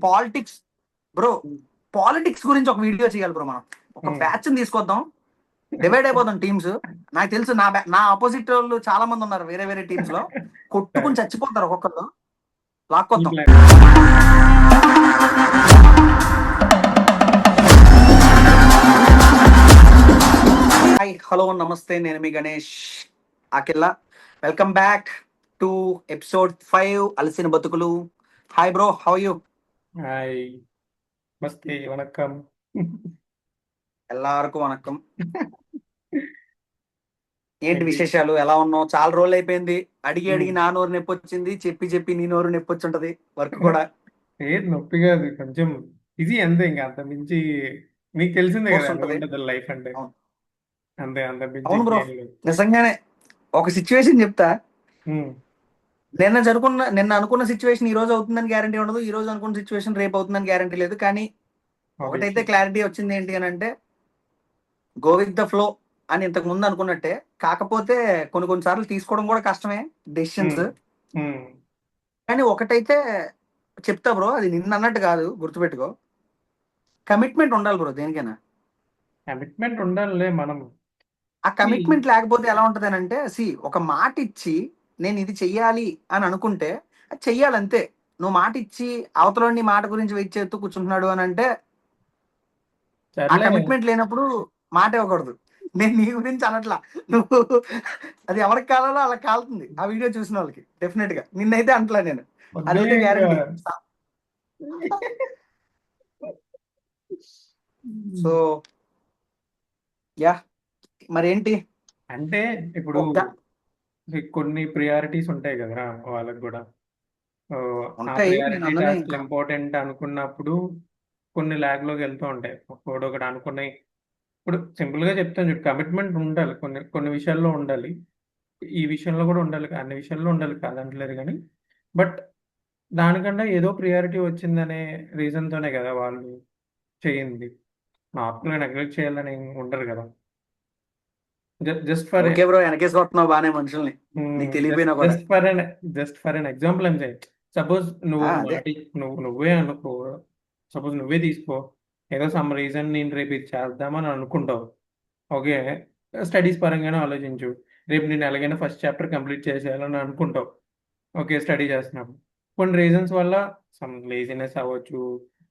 Politics bro, politics గురించి ఒక video చేయాలి బ్రో. మనం ఒక బ్యాచ్ తీసుకొద్దాం, డివైడ్ అయిపోతాం టీమ్స్. నాకు తెలుసు నా ఆపోజిట్ వాళ్ళు చాలా మంది ఉన్నారు వేరే వేరే టీమ్స్ లో, కొట్టుకుని చచ్చిపోతారు ఒక్కొక్కరు. లాక్కొద్దాం. హాయ్, హలో, నమస్తే. నేను మీ Ganesh Akella. Welcome back to episode 5 అలసిన బతుకులు. Hi bro, how you? Hi, మస్తే, వణక్కం. ఎల్లరికూ వణక్కం. ఏంటి విశేషాలు? ఎలా ఉన్నావు? చాలా రోజులు అయిపోయింది. అడిగి నా నోరు నొప్పి వచ్చింది, చెప్పి నీ నోరు నొప్పి వచ్చి ఉంటది వర్క్ కూడా. ఏది నొప్పి కాదు, కొంచెం ఇది అంతే. ఇంకా అంత మించి మీకు తెలిసిందే కదా ఎలా ఉంటది. ఉంటుంది లైఫ్ అంటే. అవును, అంతే, అంత మించి అవును బ్రో. ఇంకేం లేదు. నిజంగానే ఒక సిచ్యువేషన్ చెప్తా. ఉమ్, నిన్న అనుకున్న సిచ్యువేషన్ ఈ రోజు అవుతుందని గ్యారంటీ ఉండదు, ఈ రోజు అనుకున్న సిచ్యువేషన్ రేపు అవుతుందని గ్యారంటీ లేదు. కానీ ఒకటైతే obviously. క్లారిటీ వచ్చింది, ఏంటి అని అంటే గో విత్ ద ఫ్లో అని ఇంతకు ముందు అనుకున్నట్టే. కాకపోతే కొన్ని సార్లు తీసుకోవడం కూడా కష్టమే డెసిషన్స్. ఉమ్, ఉమ్. కానీ ఒకటైతే చెప్తా బ్రో, అది నిన్న అన్నట్టు కాదు, గుర్తుపెట్టుకో. కమిట్మెంట్ ఉండాలి బ్రో దేనికైనా. కమిట్మెంట్ ఉండాలిలే మనం. ఆ కమిట్మెంట్ లేకపోతే ఎలా ఉంటది అని అంటే, ఒక మాట ఇచ్చి నేను ఇది చెయ్యాలి అని అనుకుంటే అది చెయ్యాలంతే. నువ్వు మాట ఇచ్చి అవతలని మాట గురించి వెయిట్ చేస్తూ కూర్చుంటున్నాడు అని అంటే ఆ సర్లే. కమిట్మెంట్ లేనప్పుడు మాట ఇవ్వకూడదు. నేను నీ గురించి అనట్లా, నువ్వు అది ఎవరికి కావాలో అలా కాలుతుంది ఆ వీడియో చూసిన వాళ్ళకి. డెఫినెట్ గా నిన్నైతే అంటలా నేను, వద్దులే అదైతే ఇంకా. గ్యారంటీ. సో యా, మరేంటి? అంటే ఇప్పుడు కొన్ని ప్రియారిటీస్ ఉంటాయి కదరా వాళ్ళకి కూడా. సో, ఆ ఉంటాయి, నేను ప్రియారిటీ అన్నదే టాస్క్లు ఇంకా. ఇంపార్టెంట్ అనుకున్నప్పుడు కొన్ని ల్యాగ్లోకి వెళ్తూ ఉంటాయి. ఒకటి అనుకున్నాయి. ఇప్పుడు సింపుల్ గా చెప్తాను చూడు, కమిట్మెంట్ ఉండాలి, కొన్ని కొన్ని విషయాల్లో ఉండాలి. ఈ విషయంలో కూడా ఉండాలి, అన్ని విషయాల్లో ఉండాలి కాదంటలేదు కానీ. బట్ దానికన్నా ఏదో ప్రియారిటీ వచ్చిందనే రీజన్ తోనే కదా వాళ్ళు చేయింది. నార్మల్గా నెగ్లెక్ట్ చేయాలని ఏం ఉండరు కదా. జస్ట్ ఫర్ ఓకే బ్రో, వెనకేసుకొస్తున్నావు బానే మనుషుల్ని, నీకు జస్ట్ తెలియపోయినా కూడా. Just for an just for an example ఏం చేయి. సపోజ్ నువ్వు ఒక అదే. మాట నువ్వే అనుకో. సపోజ్ నువ్వే తీసుకో. ఏదో సమ్ రీజన్ నేను రేపు ఇది చేద్దామని అనుకుంటావు. ఓకే. స్టడీస్ పరంగానే ఆలోచించు. రేపు నేను ఎలాగైనా ఫస్ట్ చాప్టర్ కంప్లీట్ చేసేయాలని అనుకుంటావు. ఓకే, స్టడీ చేస్తున్నావు. కొన్ని రీజన్స్ వల్ల సమ్ లేజినెస్ అవ్వచ్చు,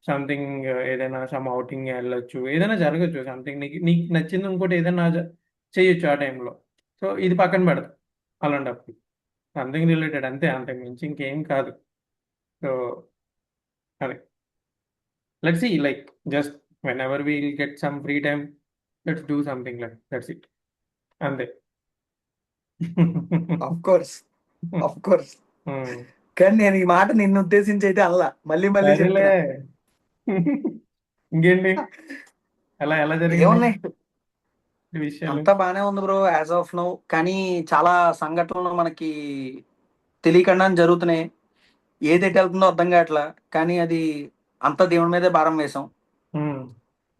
సంథింగ్, ఏదైనా సమ్ అవుటింగ్ వెళ్ళొచ్చు, ఏదైనా జరగచ్చు. సంథింగ్ నీకు నీకు నచ్చింది ఇంకోటి ఏదైనా చేయొచ్చు ఆ టైంలో. సో ఇది పక్కన పెడతాం అలాంటప్పుడు. సంథింగ్ రిలేటెడ్ అంతే, అంతకు మించి ఇంకేం కాదు. సో అదే, let's see, like just whenever we get some free time, let's do something like that's it. అంతే. Of course, of course. కానీ నేను ఈ మాట నిన్ను ఉద్దేశించి అయితే అల్లా, మళ్ళీ మళ్ళీ సరేలే. చెప్తున్నా. ఇంకేంటి, ఎలా ఎలా జరిగింది ఏమున్నాయి, ఈ విషయాలు? అంతా బానే ఉంది బ్రో యాజ్ ఆఫ్ నౌ. కానీ చాలా సంఘటనలు మనకి తెలియకుండానే జరుగుతున్నాయి. ఏది ఎటు వెళ్తుందో అర్థం కావట్లా. కానీ అది అంతా దేవుడి మీదే భారం వేసాం. ఉమ్,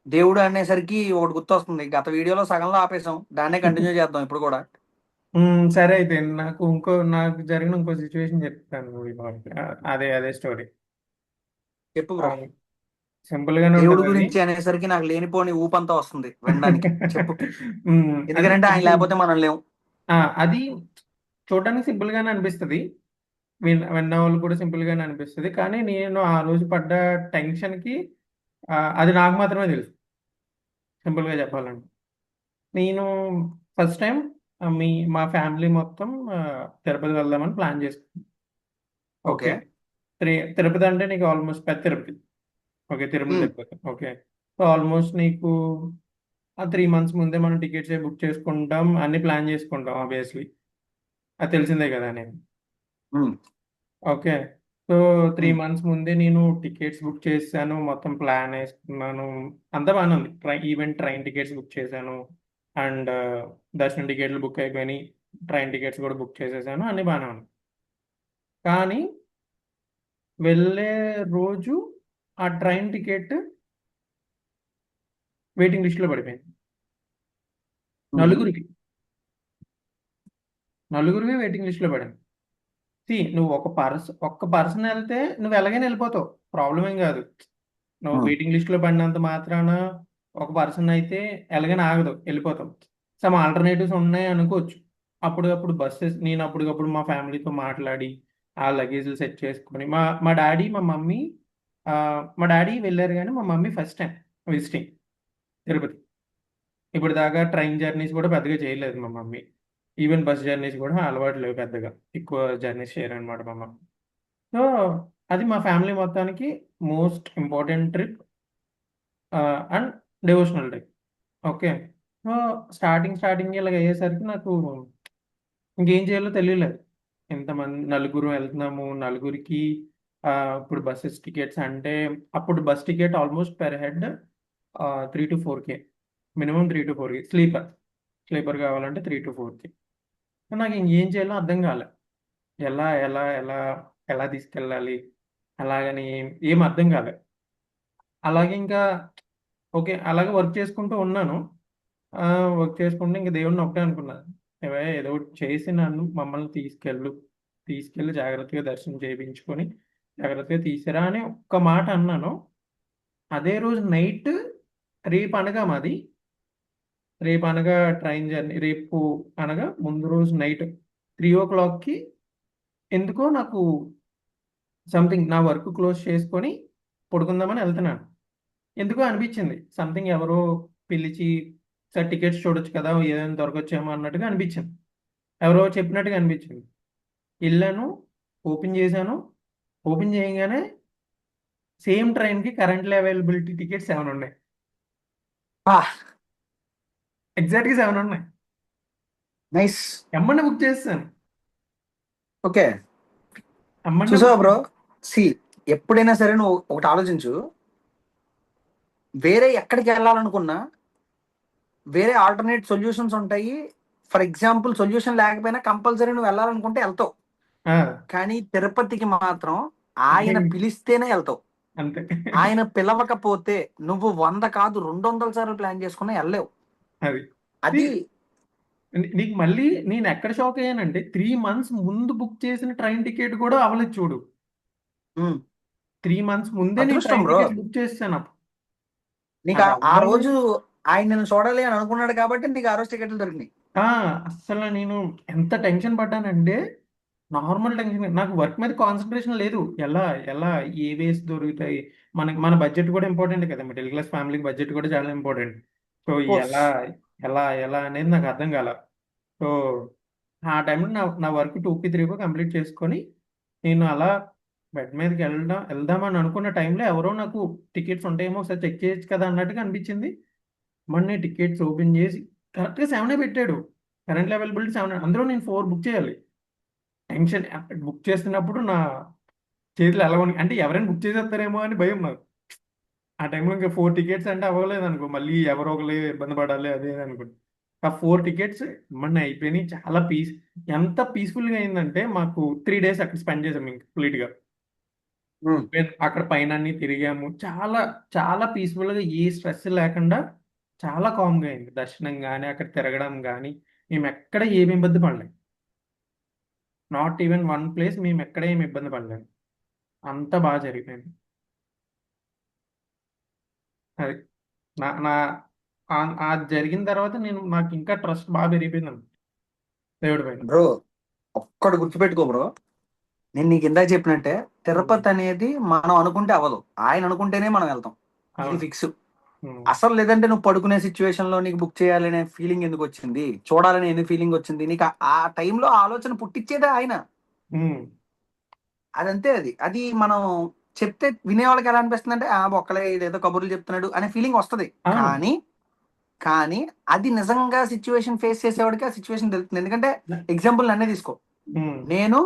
దేవుడు అనేసరికి ఒకటి గుర్తొస్తుంది, గత వీడియోలో సగంలో ఆపేసాం, దాన్నే కంటిన్యూ చేద్దాం ఇప్పుడు కూడా. సరే అయితే నాకు జరిగిన ఇంకో సిచ్యువేషన్ చెప్తాను ఇవాళ. అదే అదే స్టోరీ. చెప్పు బ్రో. సింపుల్ గానే దేవుడు ఉంటుంది అది. గురించి అనేసరికి నాకు లేనిపోని ఊపంతా వస్తుంది వినడానికి. చెప్పు. అది ఎందుకంటే ఆయన లేకపోతే మనం లేవు. అది చూడడానికి సింపుల్ గానే అనిపిస్తుంది. విన్న వాళ్ళు కూడా సింపుల్ గానే అనిపిస్తుంది. కానీ నేను ఆ రోజు పడ్డ టెన్షన్ కి అది నాకు మాత్రమే తెలుసు. సింపుల్ గా చెప్పాలంటే నేను ఫస్ట్ టైం మా ఫ్యామిలీ మొత్తం తిరుపతి వెళ్దామని ప్లాన్ చేసుకున్నాం. ఓకే. ఓకే. తిరుపతి అంటే నీకు ఆల్మోస్ట్ పెద్ద తిరుపతి. ఓకే, తిరుమల ఉమ్, తిరుపతి. ఓకే. సో ఆల్మోస్ట్ నీకు ఆ 3 months ముందే మనం టికెట్స్ బుక్ చేసుకుంటాం, అన్ని ప్లాన్ చేసుకుంటాం ఆబ్వియస్లీ. అది తెలిసిందే కదా నేను. ఉమ్, ఓకే. సో త్రీ ఉమ్. మంత్స్ ముందే నేను టికెట్స్ బుక్ చేశాను, మొత్తం ప్లాన్ వేసుకున్నాను. అంతా బాగానే ఉంది. ఈవెన్ ట్రైన్ టికెట్స్ బుక్ చేశాను. అండ్ దర్శనం టికెట్లు బుక్ అయిపోయినాయి. ట్రైన్ టికెట్స్ కూడా బుక్ చేసేసాను, అన్ని బాగానే ఉన్నాయి. కానీ వెళ్ళే రోజు ఆ ట్రైన్ టికెట్ వెయిటింగ్ లిస్ట్లో పడిపోయింది. ఉమ్. నలుగురికి వెయిటింగ్ లిస్ట్లో పడింది. నువ్వు ఒక్క పర్సన్ వెళ్తే నువ్వు ఎలాగైనా వెళ్ళిపోతావు. ప్రాబ్లం ఏం కాదు. నువ్వు ఉమ్, వెయిటింగ్ లిస్ట్ లో పడినంత మాత్రాన ఒక పర్సన్ అయితే ఎలాగైనా ఆగదు, వెళ్ళిపోతాం. సమ్ ఆల్టర్నేటివ్స్ ఉన్నాయి అనుకోవచ్చు. అప్పటికప్పుడు బస్సెస్ నేను అప్పటికప్పుడు మా ఫ్యామిలీతో మాట్లాడి ఆ లగేజ్లు సెట్ చేసుకొని మా మా డాడీ మా మమ్మీ మా డాడీ వెళ్ళారు కానీ మా mummy first time visiting Tirupati. ఇప్పుడు దాకా ట్రైన్ జర్నీస్ కూడా పెద్దగా చేయలేదు మా మమ్మీ. ఈవెన్ బస్ జర్నీస్ కూడా అలవాటు లేవు పెద్దగా, ఎక్కువ జర్నీస్ చేయరనమాట మా మమ్మీ. సో అది మా ఫ్యామిలీ మొత్తానికి most important trip and devotional trip. Okay. So starting ఇలాగ అయ్యేసరికి నాకు ఇంకేం చేయాలో తెలియలేదు. ఎంతమంది నలుగురు వెళ్తున్నాము, నలుగురికి ఇప్పుడు బస్సెస్ టికెట్స్ అంటే అప్పుడు bus ticket almost per head 3 to 4K, minimum 3 to 4K. Sleeper కావాలంటే 3 to 4K. నాకు ఇంకేం చేయాలో అర్థం కాలే. ఎలా ఎలా ఎలా ఎలా తీసుకెళ్ళాలి అలాగని ఏం అర్థం కాలే. అలాగే ఇంకా ఓకే అలాగే వర్క్ చేసుకుంటూ ఉన్నాను. వర్క్ చేసుకుంటే ఇంక దేవుడిని ఒకటే అనుకున్నాను, ఏవయ్య ఏదో ఒకటి చేసి నన్ను మమ్మల్ని తీసుకెళ్ళి జాగ్రత్తగా దర్శనం చేయించుకొని జాగ్రత్తగా తీసిరా అని ఒక్క మాట అన్నాను. అదే రోజు నైట్, రేపు అనగా మాది, రేపు అనగా ట్రైన్ జర్నీ, రేపు అనగా ముందు రోజు నైట్ 3 o'clockకి ఎందుకో నాకు సంథింగ్ నా వర్క్ క్లోజ్ చేసుకొని పడుకుందామని వెళ్తున్నాను. ఎందుకో అనిపించింది సంథింగ్ ఎవరో పిలిచి సార్ టికెట్స్ చూడొచ్చు కదా ఏదైనా దొరకొచ్చేమో అన్నట్టుగా అనిపించింది. ఎవరో చెప్పినట్టుగా అనిపించింది. వెళ్ళాను, ఓపెన్ చేశాను. ఓపెన్ చేయగానే సేమ్ ట్రైన్కి కరెంట్లీ అవైలబిలిటీ టికెట్స్ 7 ఉన్నాయి. ఎగ్జాక్ట్గా 7 ఉన్నాయి. నైస్. ఎమ్మని బుక్ చేస్తాను. ఓకే. ఎమ్మనే చూసావా బుక్ బ్రో, చేస్తాను. సి ఎప్పుడైనా సరే నువ్వు ఒకటి ఆలోచించు. వేరే ఎక్కడికి వెళ్ళాలనుకున్నా వేరే ఆల్టర్నేట్ సొల్యూషన్స్ ఉంటాయి. ఫర్ ఎగ్జాంపుల్ సొల్యూషన్ లేకపోయినా కంపల్సరీ నువ్వు వెళ్ళాలనుకుంటే వెళ్తావు. ఆ, కానీ తిరుపతికి మాత్రం ఆయన పిలిస్తేనే వెళ్తావు. అంతే. ఆయన పిలవకపోతే నువ్వు 100 కాదు 200 సార్లు ప్లాన్ చేసుకున్నా వెళ్ళలేవు. అది అది నీకు మళ్ళీ నేను ఎక్కడ షాక్ అయ్యానంటే 3 months ముందు బుక్ చేసిన ట్రైన్ టికెట్ కూడా అవ్వలేదు చూడు. ఉమ్, 3 months ముందే నేను అదృష్టం ట్రైన్ బ్రో. టికెట్ బుక్ చేస్తాను. నీకు అది ఆ అవ్వలేదు. రోజు ఆయన నిన్ను చూడాలి అని అనుకున్నాడు కాబట్టి నీకు ఆ రోజు టికెట్లు దొరికినాయి. ఆ, అస్సలు నేను ఎంత టెన్షన్ పడ్డానంటే నార్మల్ టెన్షన్, నాకు వర్క్ మీద కాన్సన్ట్రేషన్ లేదు. ఎలా ఎలా ఏ వేస్ దొరుకుతాయి, మన బడ్జెట్ కూడా ఇంపార్టెంట్ కదా, మిడిల్ క్లాస్ ఫ్యామిలీకి బడ్జెట్ కూడా చాలా ఇంపార్టెంట్. So course. ఎలా ఎలా ఎలా అనేది నాకు అర్థం కాల. సో ఆ టైంలో నా వర్క్ 2కి 3కో కంప్లీట్ చేసుకొని నేను అలా బెడ్ మీదకి వెళ్దామని అనుకున్న టైంలో ఎవరో నాకు టికెట్స్ ఉంటాయేమో ఒకసారి చెక్ చేయొచ్చు కదా అన్నట్టుగా అనిపించింది. మొన్న టికెట్స్ ఓపెన్ చేసి కరెక్ట్గా 7 పెట్టాడు. కరెంట్ అవైలబిలిటీ 7, అందులో నేను 4 బుక్ చేయాలి. టెన్షన్ బుక్ చేస్తున్నప్పుడు నా చేతులు ఎలా ఉన్నాయి అంటే ఎవరైనా బుక్ చేసేస్తారేమో అని భయం నాకు. ఆ టైంలో ఇంకా 4 టికెట్స్ అంటే అవ్వలేదు అనుకో, మళ్ళీ ఎవరో ఒకరు ఇబ్బంది పడాలి అదే అనుకుంటా. ఆ 4 టికెట్స్ మొన్న అయిపోయినాయి. చాలా ఎంత పీస్ఫుల్గా అయిందంటే మాకు 3 days అక్కడ స్పెండ్ చేసాం ఇంకా కంప్లీట్గా. ఉమ్. అక్కడ పైన అన్ని తిరిగాము. చాలా చాలా పీస్ఫుల్గా ఏ స్ట్రెస్ లేకుండా చాలా కామ్గా అయింది దర్శనం కానీ అక్కడ తిరగడం కానీ. మేము ఎక్కడ ఏమి ఇబ్బంది పడలేదు. నాట్ ఈవెన్ 1 place మేము ఎక్కడ ఏమి ఇబ్బంది పడలేదు. అంతా బాగా జరిగిపోయింది. అది నా నా అది జరిగిన తర్వాత నాకు ఇంకా ట్రస్ట్ బాగా పెరిగిపోయింది దేవుడి పైన. బ్రో ఒక్కడు గుర్తుపెట్టుకో బ్రో, నేను నీకు ఇందాక చెప్పినట్టే తిరుపతి అనేది మనం అనుకుంటే అవ్వదు, ఆయన అనుకుంటేనే మనం వెళ్తాం. ఇది అవును. ఫిక్స్. అసలు లేదంటే నువ్వు పడుకునే సిచ్యువేషన్ లో నీకు బుక్ చేయాలనే ఫీలింగ్ ఎందుకు వచ్చింది, చూడాలనే ఎందుకు ఫీలింగ్ వచ్చింది నీకు, ఆ టైంలో ఆలోచన పుట్టించేదే ఆయన. ఉమ్, అదంతే. అది అది మనం చెప్తే వినే వాళ్ళకి ఎలా అనిపిస్తుంది అంటే ఒక్కలే ఏదో కబుర్లు చెప్తున్నాడు అనే ఫీలింగ్ వస్తది. అవును. కానీ కానీ అది నిజంగా సిచ్యువేషన్ ఫేస్ చేసేవాడికి ఆ సిచ్యువేషన్ తెలుస్తుంది. ఎందుకంటే ఎగ్జాంపుల్ నన్నే తీసుకో. ఉమ్, నేను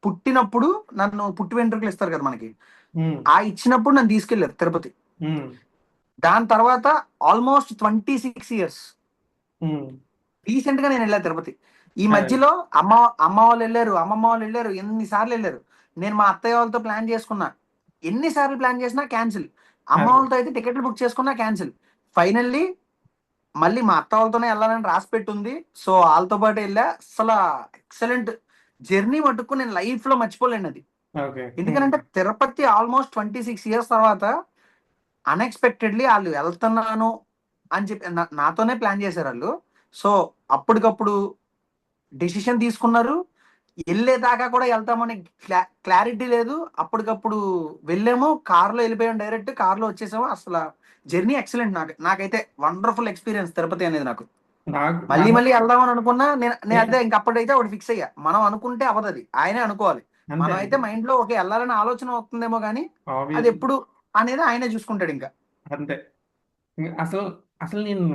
పుట్టినప్పుడు నన్ను పుట్టి వెంట్రుకలు ఇస్తారు కదా మనకి, ఉమ్, ఆ ఇచ్చినప్పుడు నన్ను తీసుకెళ్లారు తిరుపతి. ఉమ్, దాని తర్వాత ఆల్మోస్ట్ 26 years ఉమ్, రీసెంట్ గా నేను వెళ్ళా తిరుపతి. ఈ అదే. మధ్యలో అమ్మ అమ్మ వాళ్ళు వెళ్ళారు, అమ్మమ్మ వాళ్ళు వెళ్ళారు, ఎన్నిసార్లు వెళ్ళారు. నేను మా అత్తయ్య వాళ్ళతో ప్లాన్ చేసుకున్నా, ఎన్నిసార్లు ప్లాన్ చేసినా క్యాన్సిల్. అమ్మ అదే. వాళ్ళతో అయితే టికెట్లు బుక్ చేసుకున్నా క్యాన్సిల్. ఫైనల్లీ మళ్ళీ మా అత్త వాళ్ళతోనే వెళ్ళాలని రాసి పెట్టుంది. సో వాళ్ళతో పాటు వెళ్ళా. అసలు ఎక్సలెంట్ జర్నీ మటుకు నేను లైఫ్ లో మర్చిపోలేను అది. ఓకే. ఎందుకంటే తిరుపతి ఆల్మోస్ట్ 26 years తర్వాత అన్ఎక్స్పెక్టెడ్లీ వాళ్ళు వెళ్తున్నాను అని చెప్పి నాతోనే ప్లాన్ చేశారు వాళ్ళు. సో అప్పటికప్పుడు డెసిషన్ తీసుకున్నారు. వెళ్ళేదాకా కూడా వెళ్తామని క్లారిటీ లేదు. అప్పటికప్పుడు వెళ్ళాము, కార్లో వెళ్ళిపోయాం, డైరెక్ట్ కార్లో వచ్చేసాము. అసలు జర్నీ ఎక్సలెంట్. నాకైతే వండర్ఫుల్ ఎక్స్పీరియన్స్ తిరుపతి అనేది నాకు. నాకు మళ్ళీ నాకు మళ్ళీ వెళ్దామని అనుకున్నా. నేను ఏ- అదే ఇంక అప్పుడైతే ఒకటి ఫిక్స్ అయ్యా, మనం అనుకుంటే అవ్వదు, అది ఆయనే అనుకోవాలి. అంతే మనం అయితే అంతే. మైండ్ లో ఓకే వెళ్ళాలని ఆలోచన వస్తుందేమో కానీ అది ఆబ్వియస్లీ. ఎప్పుడు అనేది ఆయనే చూసుకుంటాడు ఇంకా. అంతే. అసలు అసలు నేను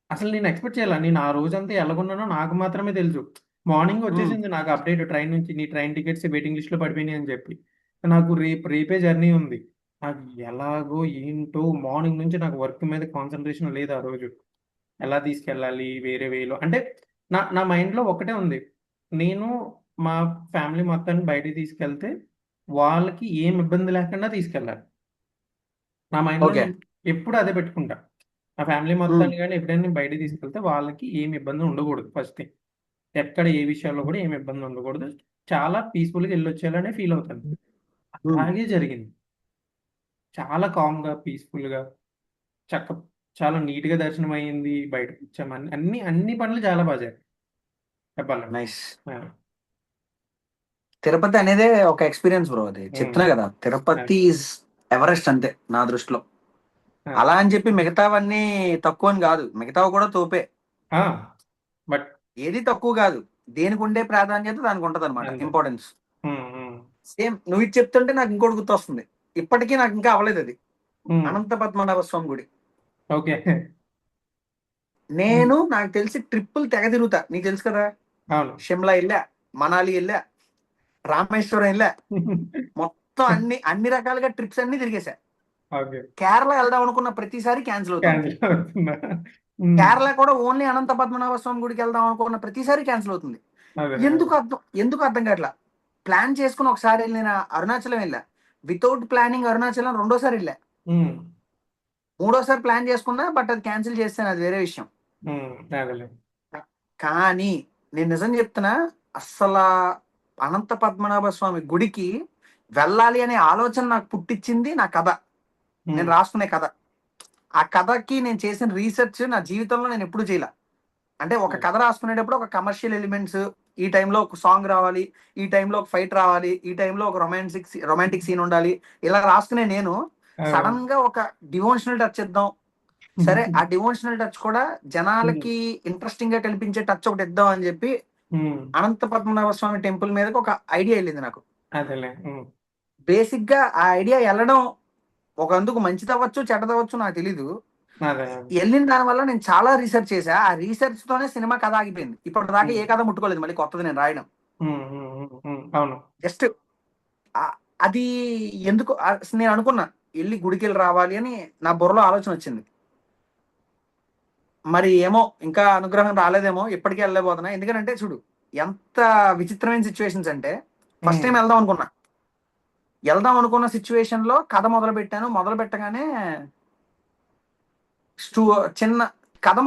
అసలు నేను ఎక్స్పెక్ట్ చేయాల. నేను ఆ రోజంతా ఎలాగున్నానో నాకు మాత్రమే తెలుసు. మార్నింగ్ ఉమ్, వచ్చేసింది నాకు అప్డేట్ ట్రైన్ నుంచి, నీ ట్రైన్ టికెట్స్ వెయిటింగ్ లిస్ట్ లో పడిపోయినాయి అని చెప్పి. నాకు రేపే జర్నీ ఉంది. నాకు ఎలాగో ఏంటో మార్నింగ్ నుంచి నాకు వర్క్ మీద కాన్సన్ట్రేషన్ లేదు ఆ రోజు. ఎలా తీసుకెళ్ళాలి వేరే వేలో అంటే నా నా మైండ్లో ఒకటే ఉంది. నేను మా ఫ్యామిలీ మొత్తాన్ని బయటికి తీసుకెళ్తే వాళ్ళకి ఏం ఇబ్బంది లేకుండా తీసుకెళ్ళాలి. నా మైండ్లో ఓకే. నేను ఎప్పుడు అదే పెట్టుకుంటా. నా ఫ్యామిలీ ఉమ్, మొత్తాన్ని కానీ ఎప్పుడైనా నేను బయటికి తీసుకెళ్తే వాళ్ళకి ఏమి ఇబ్బంది ఉండకూడదు ఫస్ట్ థింగ్. ఎక్కడ ఏ విషయాల్లో కూడా ఏమి ఇబ్బంది ఉండకూడదు. చాలా పీస్ఫుల్గా వెళ్ళొచ్చేయాలనే ఫీల్ అవుతాను. ఉమ్. అలాగే జరిగింది. చాలా కామ్గా పీస్ఫుల్గా చక్క చాలా నీట్గా దర్శనం అయ్యింది. బయటకు వచ్చాము. అన్ని అన్ని పనులు చాలా బాగా జరిగాయి చెప్పాలంటే. నైస్. ఆ, తిరుపతి అనేదే ఒక ఎక్స్పీరియన్స్ బ్రో. అది ఉమ్, చెప్తున్నా కదా, ఆ, తిరుపతి ఈజ్ ఎవరెస్ట్ అంతే నా దృష్టిలో. ఆ, అలా అని చెప్పి మిగతావన్నీ తక్కువ అని కాదు, మిగతావి కూడా తోపే. ఆ, బట్ ఏది తక్కువ కాదు. దేనికి ఉండే ప్రాధాన్యత దానికి ఉంటది అనమాట, అంతే. ఇంపార్టెన్స్. ఉమ్, ఉమ్, సేమ్ నువ్వు ఇది చెప్తుంటే నాకు ఇంకోటి గుర్తొస్తుంది. ఇప్పటికీ నాకు ఇంకా అవ్వలేదు అది. ఉమ్, అనంత పద్మనాభ స్వామి గుడి. ఓకే. ఉమ్, నాకు తెలిసి ట్రిప్పులు తెగ తిరుగుతా, నీకు తెలుసు కదా. అవును. షిమ్లా వెళ్ళా, మనాలి వెళ్ళా, రామేశ్వరం వెళ్ళా, మొత్తం అన్ని రకాలుగా ట్రిప్స్ అన్ని తిరిగేశా. ఓకే. కేరళ వెళ్దాం అనుకున్న ప్రతిసారి క్యాన్సిల్ అవుతుంది. క్యాన్సిల్ అవుతుందా? ఉమ్, కేరళ కూడా ఓన్లీ అనంత పద్మనాభ స్వామి గుడికి వెళ్దాం అనుకున్న ప్రతిసారి క్యాన్సిల్ అవుతుంది. అదే అదే. ఎందుకు అర్థం కావట్లా. ప్లాన్ చేసుకుని ఒకసారి వెళ్ళిన, అరుణాచలం వెళ్ళా. వితౌట్ ప్లానింగ్ అరుణాచలం రెండోసారి వెళ్ళా. ఉమ్, మూడోసారి ప్లాన్ చేసుకున్నా, బట్ అది క్యాన్సిల్ చేస్తాను, అది వేరే విషయం. ఉమ్, అదేలే. కానీ నేను నిజం చెప్తున్నా, అస్సలు అనంత పద్మనాభ స్వామి గుడికి వెళ్ళాలి అనే ఆలోచన నాకు పుట్టించింది నా కథ. నేను ఉమ్, రాసుకునే కథ. ఆ కథకి నేను చేసిన రీసెర్చ్ నా జీవితంలో నేను ఎప్పుడు చేయలే. అంటే ఒక కథ రాసుకునేటప్పుడు ఒక కమర్షియల్ ఎలిమెంట్స్, ఈ టైంలో ఒక సాంగ్ రావాలి, ఈ టైంలో ఒక ఫైట్ రావాలి, ఈ టైంలో ఒక రొమాంటిక్ సీన్ ఉండాలి, ఇలా రాసుకునే నేను ఆ, సడన్ గా ఒక డివోషనల్ టచ్ ఇద్దాం. సరే, ఆ డివోషనల్ టచ్ కూడా ఉమ్, జనాలకి ఇంట్రెస్టింగ్ గా కనిపించే టచ్ ఒకటి ఇద్దాం అని చెప్పి ఉమ్, అనంత పద్మనాభ స్వామి టెంపుల్ మీదకి ఒక ఐడియా వెళ్ళింది నాకు. అదేలే. ఉమ్, బేసిక్ గా ఆ ఐడియా వెళ్ళడం ఒక అందుకు మంచిది అవ్వచ్చు, చెడ్డదవ్వచ్చు, నాకు తెలీదు. అదే. వెళ్ళిన దాని వల్ల నేను చాలా రీసెర్చ్ చేశా. ఆ రీసెర్చ్ తోనే సినిమా కథ ఆగిపోయింది. ఇప్పటిదాకా ఉమ్, ఏ కథ ముట్టుకోలేదు మళ్ళీ కొత్తది నేను రాయడం. ఉమ్, ఉమ్, అవును. జస్ట్ అది ఎందుకు నేను అనుకున్నా, వెళ్ళి గుడికి వెళ్ళి రావాలి అని నా బుర్రలో ఆలోచన వచ్చింది. మరి ఏమో ఇంకా అనుగ్రహం రాలేదేమో, ఇప్పటికే వెళ్ళలేకపోతున్నా. ఎందుకంటే చూడు, ఎంత విచిత్రమైన సిచ్యువేషన్స్ అంటే, ఫస్ట్ ఉమ్, టైం వెళ్దాం అనుకున్న సిచ్యువేషన్ లో కథ మొదలు పెట్టాను. మొదలు పెట్టగానే స్టూ చిన్న కథ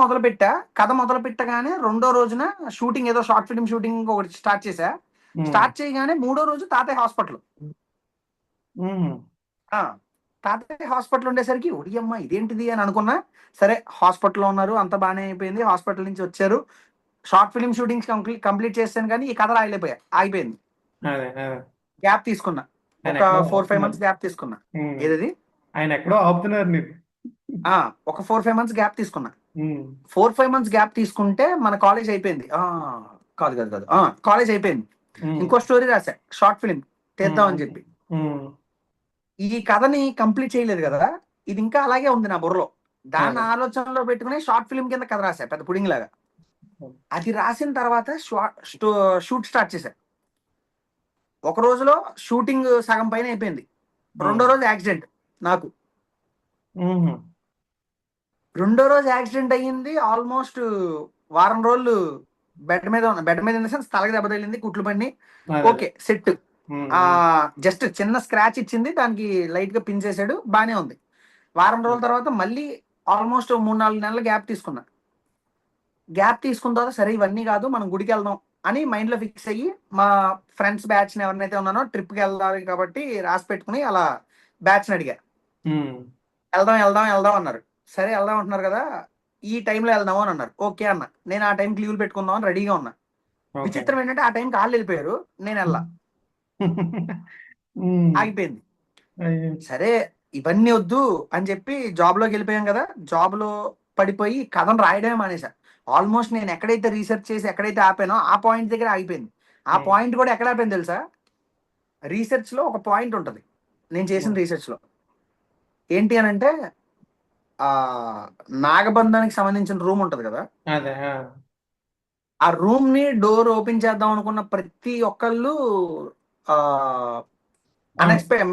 మొదలు పెట్టగానే రెండో రోజున షూటింగ్, ఏదో షార్ట్ ఫిల్మ్ షూటింగ్ ఒకటి స్టార్ట్ చేశా. ఉమ్, స్టార్ట్ చేయగానే మూడో రోజు తాతయ్య హాస్పిటల్. ఉమ్, ఆ తాతయ్య హాస్పిటల్ ఉండేసరికి ఒడియమ్మ ఇదేంటిది అని అనుకున్నా. సరే, హాస్పిటల్లో ఉన్నారు, అంత బాగానే అయిపోయింది. హాస్పిటల్ నుంచి వచ్చారు, షార్ట్ ఫిల్మ్ షూటింగ్స్ కంప్లీట్ చేస్తాను, కానీ ఈ కథ ఆగిపోయింది. అదే అదే. గ్యాప్ తీసుకున్నా, ఆయన ఒక ఎక్కడో 4-5 months ఆపుతున్నారు. గ్యాప్ తీసుకున్నా. ఉమ్, ఏదది? ఆయన ఎక్కడో ఆపుతున్నారు మీరు. ఆ ఒక 4-5 months గ్యాప్ తీసుకున్నా. ఉమ్, 4-5 months గ్యాప్ తీసుకుంటే మన కాలేజ్ అయిపోయింది. కాదు కాదు కాదు కాలేజ్ అయిపోయింది. ఉమ్, ఇంకో స్టోరీ రాశా, షార్ట్ ఫిల్మ్ ఉమ్, తీద్దాం అని చెప్పి. ఉమ్, ఈ కథని కంప్లీట్ చేయలేదు కదా, ఇది ఇంకా అలాగే ఉంది నా బుర్రలో. దాన్ని అదే. ఆలోచనలో పెట్టుకుని షార్ట్ ఫిల్మ్ కింద కథ రాశా, పెద్ద పుడింగ్ లాగా. అది రాసిన తర్వాత షూట్ స్టార్ట్ చేశా. ఒక రోజులో షూటింగ్ సగం పైన అయిపోయింది. రెండో ఉమ్, రోజు యాక్సిడెంట్ నాకు. ఉమ్, రెండో రోజు యాక్సిడెంట్ అయ్యింది. ఆల్మోస్ట్ వారం రోజులు బెడ్ మీద ఇన్ ద సెన్స్ తలకి దెబ్బ తగిలింది, కుట్లు పడిని. అదే అదే. Okay, set. ఉమ్, ఆ ఉమ్, జస్ట్ చిన్న స్క్రాచ్ ఇచ్చింది, దానికి లైట్ గా పిన్ చేసాడు, బానే ఉంది. వారం రోజుల తర్వాత మళ్ళీ ఆల్మోస్ట్ 3-4 నెలలు గ్యాప్ తీసుకున్న తర్వాత, సరే ఇవన్నీ కాదు, మనం గుడికి వెళ్దాం అని మైండ్లో ఫిక్స్ అయ్యి మా ఫ్రెండ్స్ బ్యాచ్ని ఎవరినైతే ఉన్నానో ట్రిప్కి వెళ్ళాలి కాబట్టి రాసి పెట్టుకుని అలా బ్యాచ్ని అడిగా. ఉమ్, వెళ్దాం వెళ్దాం వెళ్దాం అన్నారు. సరే వెళ్దాం అంటున్నారు కదా, ఈ టైంలో వెళ్దాము అని అన్నారు. ఓకే అన్న. నేను ఆ టైంకి లీవ్లు పెట్టుకుందాం అని రెడీగా ఉన్నా. ఓకే. విచిత్రం ఏంటంటే ఆ టైంకి వాళ్ళు వెళ్ళిపోయారు, నేను వెళ్ళా. ఉమ్, ఆగిపోయింది. అయ్యో. సరే ఇవన్నీ వద్దు అని చెప్పి జాబ్లోకి వెళ్ళిపోయాం కదా, జాబ్లో పడిపోయి కథను రాయడమే మానేసా. ఆల్మోస్ట్ నేను ఎక్కడైతే రీసెర్చ్ చేసి ఎక్కడైతే ఆపానో ఆ పాయింట్ దగ్గర ఆగిపోయింది. ఆ ఉమ్, పాయింట్ కూడా ఎక్కడ ఆపాను తెలుసా? రీసెర్చ్లో ఒక పాయింట్ ఉంటుంది నేను చేసిన ఉమ్, రీసెర్చ్లో. ఏంటి అని అంటే ఆ నాగబంధానికి సంబంధించిన రూమ్ ఉంటుంది కదా, అదే. ఆ రూమ్ ని డోర్ ఓపెన్ చేద్దాం అనుకున్న ప్రతి ఒక్కళ్ళు ఆ అవును,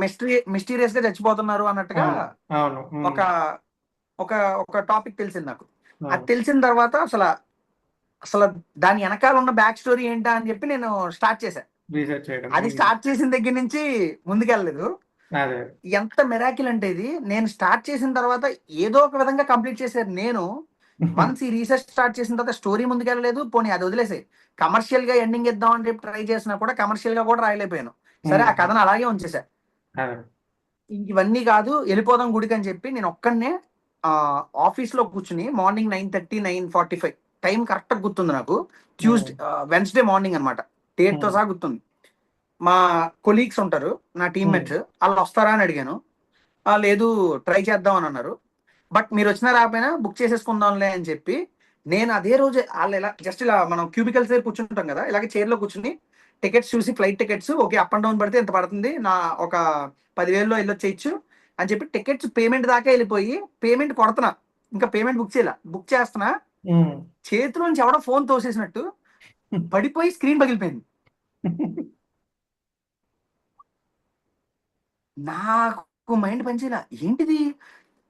మిస్టీరియస్ గా చచ్చిపోతున్నారు అన్నట్టుగా అవును, అవును. ఒక ఒక ఒక టాపిక్ తెలిసింది నాకు. అది అవును, తెలిసిన తర్వాత అసలు అసలు దాని వెనకాల ఉన్న బ్యాక్ స్టోరీ ఏంటా అని చెప్పి నేను స్టార్ట్ చేశాను. రీసెర్చ్ చేయడం. అది స్టార్ట్ చేసిన దగ్గర నుంచి ముందుకెళ్ళలేదు. అదే. ఎంత మెరాకిల్ అంటే ఇది, నేను స్టార్ట్ చేసిన తర్వాత ఏదో ఒక విధంగా కంప్లీట్ చేశారు. నేను వన్స్ ఈ రీసెర్చ్ స్టార్ట్ చేసిన తర్వాత స్టోరీ ముందుకెళ్ళలేదు, పోనీ అది వదిలేసే కమర్షియల్ గా ఎండింగ్ ఇద్దాం అని చెప్పి ట్రై చేసినా కూడా కమర్షియల్ గా కూడా రాయలేకపోయాను. సరే ఆ కథను అలాగే ఉంచేసా. అదే. ఇవన్నీ కాదు, వెళ్ళిపోదాం గుడికి అని చెప్పి నేను ఒక్కడనే ఆఫీస్ లో కూర్చుని మార్నింగ్ 9:30 9:45 టైం కరెక్ట్ గుర్తుంది నాకు. ట్యూస్డే వెన్స్డే మార్నింగ్ అనమాట, డేట్ తో సహా గుర్తుంది. మా కొలీగ్స్ ఉంటారు నా టీమ్మేట్స్, వాళ్ళు వస్తారా అని అడిగాను. లేదు ట్రై చేద్దాం అని అన్నారు. బట్ మీరు వచ్చినా రాకపోయినా బుక్ చేసేసుకుందాంలే అని చెప్పి నేను అదే రోజు వాళ్ళు ఇలా జస్ట్ ఇలా మనం క్యూబికల్స్ దగ్గర కూర్చుంటాం కదా, ఇలాగే చైర్లో కూర్చుని టికెట్స్ చూసి flight tickets okay up and down పడితే ఎంత పడుతుంది, నా ఒక 10,000లో వెళ్ళొచ్చేయచ్చు అని చెప్పి టికెట్స్ పేమెంట్ దాకా వెళ్ళిపోయి పేమెంట్ కొడుతున్నా. ఇంకా పేమెంట్ బుక్ చేయాల, బుక్ చేస్తున్నా, చేతిలోంచి ఎవడో ఫోన్ తోసేసినట్టు పడిపోయి స్క్రీన్ పగిలిపోయింది. నాకు మైండ్ పనిచేయాల, ఏంటిది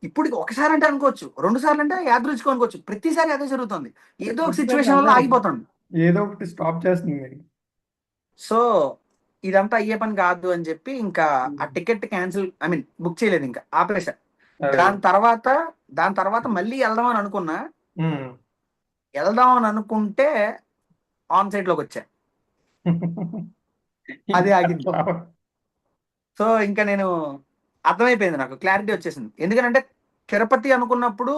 ఇప్పుడు ఒకసారి అంటే అనుకోవచ్చు, 2 సార్లు అంటే యాదృచ్ఛికం అనుకోవచ్చు, ప్రతిసారి అదే జరుగుతుంది. ఏదో ఒక సిచ్యువేషన్ వల్ల ఆగిపోతుంది. ఏదో ఒకటి స్టాప్ చేస్తుంది. సో ఇదంతా అయ్యే పని కాదు అని చెప్పి ఇంకా ఆ ticket cancel, I mean book చేయలేదు, ఇంకా ఆపేసా. అదే. దాని తర్వాత మళ్ళీ వెళ్దాం అని అనుకున్నా. వెళ్దాం అని అనుకుంటే ఆన్ సైట్ లోకి వచ్చా, అది ఆగింది. సో ఇంకా నేను అర్థమైపోయింది, నాకు క్లారిటీ వచ్చేసింది. ఎందుకంటే తిరుపతి అనుకున్నప్పుడు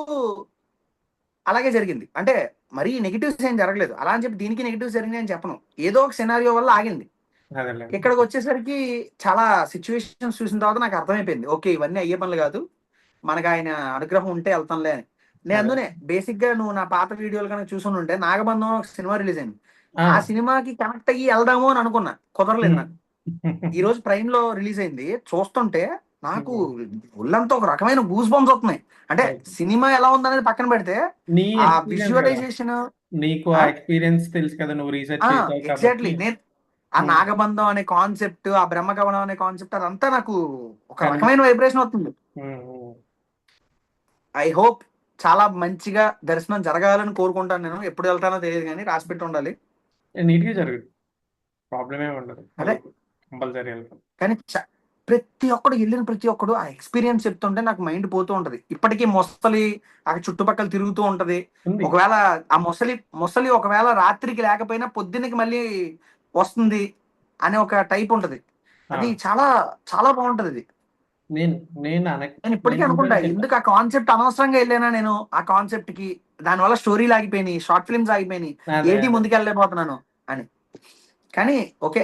అలాగే జరిగింది. అంటే మరీ నెగిటివ్స్ ఏం జరగలేదు, అలా అని చెప్పి దీనికి నెగిటివ్స్ జరిగినాయి అని చెప్పను. ఏదో ఒక సినారియో వల్ల ఆగింది. అదేలే. ఇక్కడికి వచ్చేసరికి చాలా సిచ్యువేషన్స్ చూసిన తర్వాత నాకు అర్థమైపోయింది, ఓకే ఇవన్నీ అయ్యే పనులు కాదు, మనకు ఆయన అనుగ్రహం ఉంటే వెళ్తాంలే అని. నేను అదే. అందునే బేసిక్ గా నువ్వు నా పాత వీడియోలు కనుక చూసుకుని ఉంటే నాగబంధం ఒక సినిమా రిలీజ్ అయింది. ఆ సినిమాకి కనెక్ట్ అయ్యి వెళ్దాము అని అనుకున్నా, కుదరలేదు నాకు. ఈ రోజు ప్రైమ్ లో రిలీజ్ అయింది, చూస్తుంటే నాకు ఒళ్ళంతా ఒక రకమైన గూస్ బంప్స్ వస్తున్నాయి. అంటే సినిమా ఎలా ఉందనేది పక్కన పెడితే నీ ఆ ఎక్స్పీరియన్స్ కదా, విజువలైజేషన్. నీకు ఆ ఎక్స్పీరియన్స్ తెలుసు కదా, నువ్వు రీసెర్చ్ చేసావు ఎగ్జాక్ట్లీ, కాబట్టి. నేను ఆ నాగబంధం అనే కాన్సెప్ట్, ఆ బ్రహ్మకవనం అనే కాన్సెప్ట్, అదంతా నాకు ఒక రకమైన కనిపించింది. వైబ్రేషన్ అవుతుంది. ఐ హోప్ చాలా మంచిగా దర్శనం జరగాలని కోరుకుంటాను. నేను ఎప్పుడు వెళ్తానో తెలియదు కానీ రాసి పెట్టి ఉండాలి. నీట్గా జరుగుతుంది, ప్రాబ్లం ఏమి ఉండదు, అదే, కంపల్సరీ వెళ్తాం. కానీ ప్రతి ఒక్కడు వెళ్ళిన ప్రతి ఒక్కడు ఆ ఎక్స్పీరియన్స్ చెప్తుంటే నాకు మైండ్ పోతూ ఉంటది. ఇప్పటికీ మొసలి అక్కడ చుట్టుపక్కల తిరుగుతూ ఉంటది. ఉంది. ఒకవేళ ఆ మొసలి ఒకవేళ రాత్రికి లేకపోయినా పొద్దున్నకి మళ్ళీ వస్తుంది అనే ఒక టైప్ ఉంటది. అది చాలా చాలా బాగుంటది. అది నేను నేను నేను ఇప్పటికీ నేను అనుకుంటా, చూడడానికి వెళ్ళా. ఎందుకు ఆ కాన్సెప్ట్ అనవసరంగా వెళ్ళానా నేను ఆ కాన్సెప్ట్ కి. దానివల్ల స్టోరీలు ఆగిపోయినాయి, షార్ట్ ఫిల్మ్స్ ఆగిపోయినాయి, అదే ఏటి అదే. ముందుకెళ్ళలేకపోతున్నాను అని. కానీ ఓకే,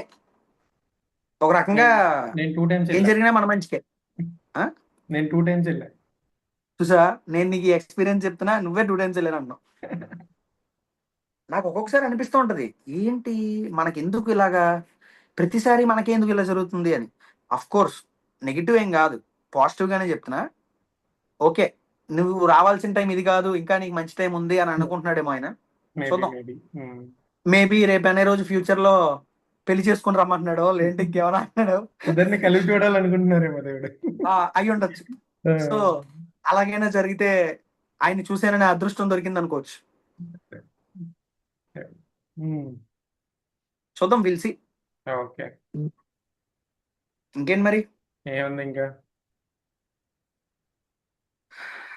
ఒక రకంగా నేను నేను 2 టైమ్స్ ఏం వెళ్ళా. జరిగినా మన మంచికే. ఆ? నేను 2 టైమ్స్ వెళ్ళా. చూసా, నేను నీకు ఈ ఎక్స్పీరియన్స్ చెప్తున్నా, నువ్వే 2 టైమ్స్ వెళ్ళాను అన్నావు. నాకు ఒక్కొక్కసారి అనిపిస్తూ ఉంటది, ఏంటి మనకి ఎందుకు ఇలాగా, ప్రతిసారి మనకి ఎందుకు ఇలా జరుగుతుంది అని. అఫ్ కోర్స్ నెగిటివ్ ఏం కాదు, పాజిటివ్ గానే చెప్తున్నా. ఓకే, నువ్వు రావాల్సిన టైం ఇది కాదు, ఇంకా నీకు మంచి టైం ఉంది అని అనుకుంటున్నాడేమో ఆయన. మేబీ చూద్దాం, మేబీ. మేబీ రేపు అనే రోజు ఫ్యూచర్ లో పెళ్లి చేసుకుని రమ్మంటున్నాడో లేదంటే ఇంకేమైనా అంటున్నాడో. ఇద్దరిని కలిపి చూడాలనుకుంటున్నారేమో దేవుడు. అయి ఉండొచ్చు. సో అలాగైనా జరిగితే ఆయన చూసాననే అదృష్టం దొరికింది అనుకోవచ్చు. చూద్దాం, పిలిచి. ఓకే. ఇంకేంటి మరి? ఏముంది ఇంకా?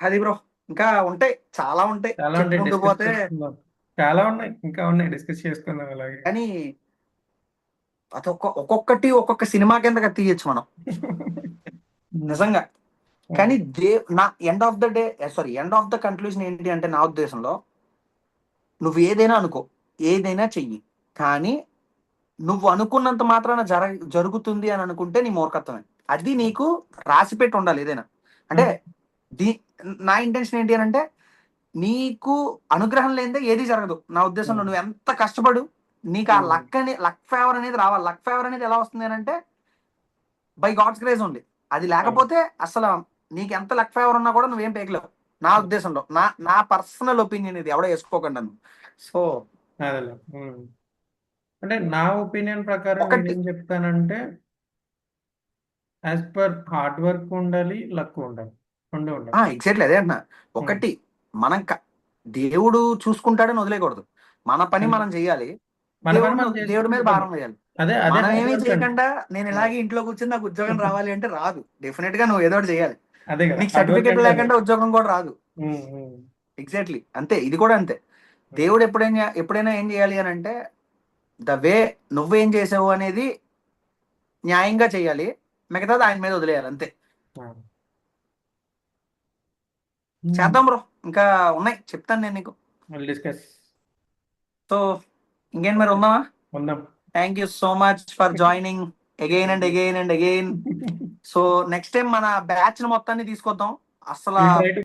అది బ్రో, ఇంకా ఉంటాయి, చాలా ఉంటాయి చాలా ఉంటాయి, చెప్పుకుంటూ డిస్కస్ పోతే. చేసుకుందాం. చాలా ఉన్నాయి, ఇంకా ఉన్నాయి, డిస్కస్ చేసుకుందాం అలాగే. కానీ అది ఒక్కొక్కటి ఒక్కొక్క సినిమా కింద తీయచ్చు మనం నిజంగా. కానీ నా end of the day, sorry, end of the conclusion ఏంటి అంటే, నా ఉద్దేశంలో నువ్వు ఏదైనా అనుకో, ఏదైనా చెయ్యి, కానీ నువ్వు అనుకున్నంత మాత్రాన జరుగుతుంది అని అనుకుంటే నీ మూర్ఖత్వమే. అది నీకు రాసి పెట్టి ఉండాలి ఏదైనా. అంటే దీ నా ఇంటెన్షన్ ఏంటి అని అంటే, నీకు అనుగ్రహం లేనిదే ఏది జరగదు నా ఉద్దేశంలో. నువ్వు ఎంత కష్టపడు, నీకు ఆ లక్ ఫేవర్ అనేది రావాలి. లక్ ఫేవర్ అనేది ఎలా వస్తుంది అని అంటే, బై గాడ్స్ గ్రేస్ ఉంది. అది లేకపోతే అసలు నీకు ఎంత లక్ ఫేవర్ ఉన్నా కూడా నువ్వేం పేకలేవు నా ఉద్దేశంలో. నా పర్సనల్ ఒపీనియన్ ఇది, ఎవడో వేసుకోకండి నన్ను. సో అదేలే. అంటే నా ఒపీనియన్ ప్రకారం ఒకటి నేనేం చెప్తానంటే, యాజ్ పర్ హార్డ్ వర్క్ ఉండాలి, లక్ ఉండాలి, రెండు ఉండాలి. ఎగ్జాక్ట్లీ అదే అన్న. ఒకటి, మనం దేవుడు చూసుకుంటాడని వదిలేయకూడదు. మన పని మనం చెయ్యాలి. మన పని మనం దేవుడి చేసుకుంటే మీద చాలు. భారం వేయాలి. అదే అదే మనం హార్డ్ ఏమీ వర్క్ అంటే. చేయకుండా నేను ఇలాగే ఇంట్లో కూర్చొని నాకు ఉద్యోగం రావాలి అంటే రాదు. డెఫినెట్ గా నువ్వు ఏదో ఒకటి చేయాలి. అదే కదా నీకు హార్డ్ వర్క్ సర్టిఫికెట్ అంటే అదే. లేకుండా ఉద్యోగం కూడా రాదు. ఎగ్జాక్ట్లీ అంతే. ఇది కూడా అంతే. దేవుడు ఎప్పుడైనా ఏం చేయాలి అని అంటే, ద వే నువ్వేం చేసావు అనేది న్యాయంగా చేయాలి, మిగతాది ఆయన మీద వదిలేయాలి అంతే. చేద్దాం బ్రో, ఇంకా ఉన్నాయి చెప్తాను నేను నీకు. డిస్కస్. సో ఇంకేం మరి, ఉందామా? ఉందాం. Thank you so much for joining again and again and again. So next time మన బ్యాచ్ మొత్తాన్ని తీసుకొద్దాం అసలు.